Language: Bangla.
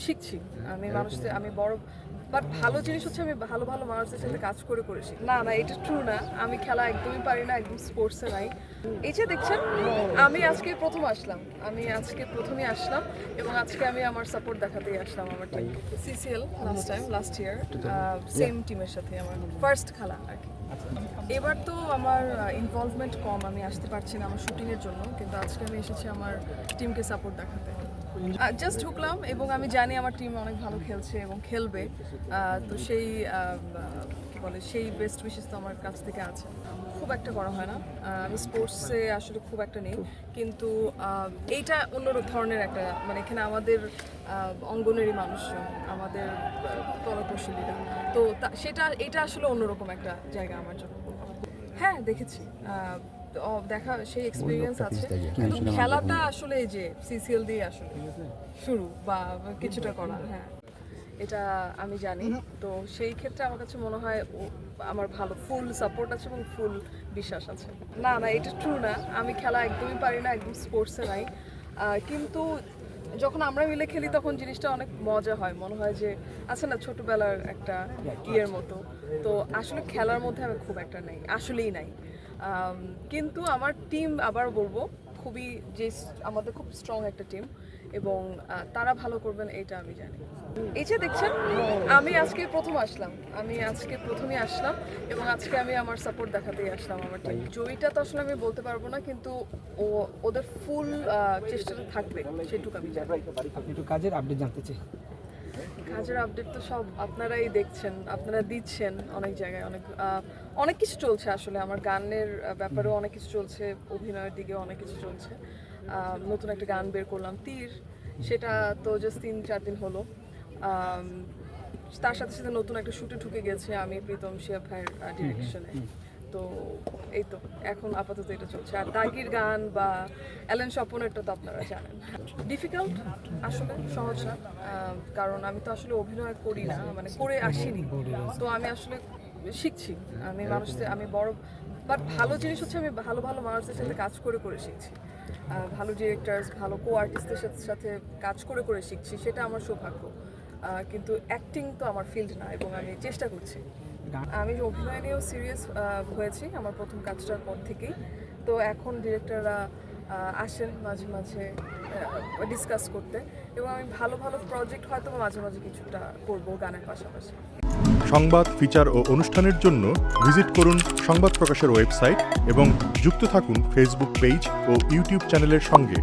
শিখছি। আমি বড় বাট ভালো জিনিস হচ্ছে আমি ভালো ভালো মানুষদের সাথে কাজ করে শিখি। না এটা ট্রু না। আমি খেলা একদমই পারি না, একদম স্পোর্টসে নাই। এই যে দেখছেন, আমি আজকে প্রথমই আসলাম এবং আজকে আমি আমার সাপোর্ট দেখাতেই আসলাম আমার team. CCl last year same টিমের সাথে আমার ফার্স্ট খেলা আর কি। এবার তো আমার ইনভলভমেন্ট কম, আমি আসতে পারছি না আমার শুটিংয়ের জন্য, কিন্তু আজকে আমি এসেছি আমার টিমকে সাপোর্ট দেখাতে। জাস্ট ঢুকলাম এবং আমি জানি আমার টিম অনেক ভালো খেলছে এবং খেলবে, তো সেই বেস্ট উইশেস তো আমার কাছ থেকে আছে। খুব একটা করা হয় না, আমি স্পোর্টসে আসলে খুব একটা নেই, কিন্তু এইটা অন্য ধরনের একটা, মানে এখানে আমাদের অঙ্গনেরই মানুষজন, আমাদের কলাকৌশলীরা, তো এটা আসলে অন্যরকম একটা জায়গা আমার জন্য। হ্যাঁ দেখেছি, দেখা সেই এক্সপিরিয়েন্স আছে, কিন্তু খেলাটা আসলে এই যে সিসিএল দিয়ে আসলে শুরু বা কিছুটা করা, হ্যাঁ এটা আমি জানি। তো সেই ক্ষেত্রে আমার কাছে মনে হয় আমার ভালো ফুল সাপোর্ট আছে এবং ফুল বিশ্বাস আছে। না এটা ট্রু না। আমি খেলা একদমই পারি না, একদম স্পোর্টসে নাই, কিন্তু যখন আমরা মিলে খেলি তখন জিনিসটা অনেক মজা হয়, মনে হয় যে আছে না ছোটবেলার একটা ইয়ের মতো। তো আসলে খেলার মধ্যে আমি খুব একটা নাই, আসলেই নাই। কিন্তু আমার টিম, আবার বলবো, আমাদের খুব স্ট্রং একটা টিম এবং তারা ভালো করবেন এটা আমি জানি। এই যে দেখছেন, আমি আজকে প্রথমই আসলাম এবং আজকে আমি আমার সাপোর্ট দেখাতেই আসলাম আমার টিম। জয়ীটা তো আসলে আমি বলতে পারবো না, কিন্তু ওদের ফুল চেষ্টাটা থাকবে সেটুকু আমি জানি। আপনি একটু কাজের আপডেট জানতে চাই। কাজের আপডেট তো সব আপনারাই দেখছেন, আপনারা দিচ্ছেন অনেক জায়গায়, অনেক কিছু চলছে। আসলে আমার গানের ব্যাপারেও অনেক কিছু চলছে, অভিনয়ের দিকেও অনেক কিছু চলছে। নতুন একটা গান বের করলাম, তীর, সেটা তো জাস্ট 3-4 দিন হলো। তার সাথে সাথে নতুন একটা শুটে ঢুকে গেছে আমি প্রীতম শিয়া ভাইয়ের ডিরেকশনে। তো এই তো এখন আপাতত এটা চলছে। আর দাগির গান বা অ্যালেন স্বপনেরটা তো আপনারা জানেন। ডিফিকাল্ট, আসলে সহজ না, কারণ আমি তো আসলে অভিনয় করি না, মানে করে আসিনি, তো আমি আসলে শিখছি। আমি বড় বাট ভালো জিনিস হচ্ছে আমি ভালো ভালো মানুষদের সাথে কাজ করে শিখছি। ভালো ডিরেক্টরস, ভালো কো আর্টিস্টদের সাথে কাজ করে শিখছি, সেটা আমার সৌভাগ্য। কিন্তু অ্যাক্টিং তো আমার ফিল্ড না এবং আমি চেষ্টা করছি। আমি অভিনয় নিয়েও সিরিয়াস হয়েছি আমার প্রথম কাজটার পর থেকেই। তো এখন ডিরেক্টররা আসেন মাঝে মাঝে ডিসকাস করতে, এবং আমি ভালো ভালো প্রজেক্ট হয়তো মাঝে মাঝে কিছুটা করবো গানের পাশাপাশি। সংবাদ, ফিচার ও অনুষ্ঠানের জন্য ভিজিট করুন সংবাদ প্রকাশের ওয়েবসাইট এবং যুক্ত থাকুন ফেসবুক পেজ ও ইউটিউব চ্যানেলের সঙ্গে।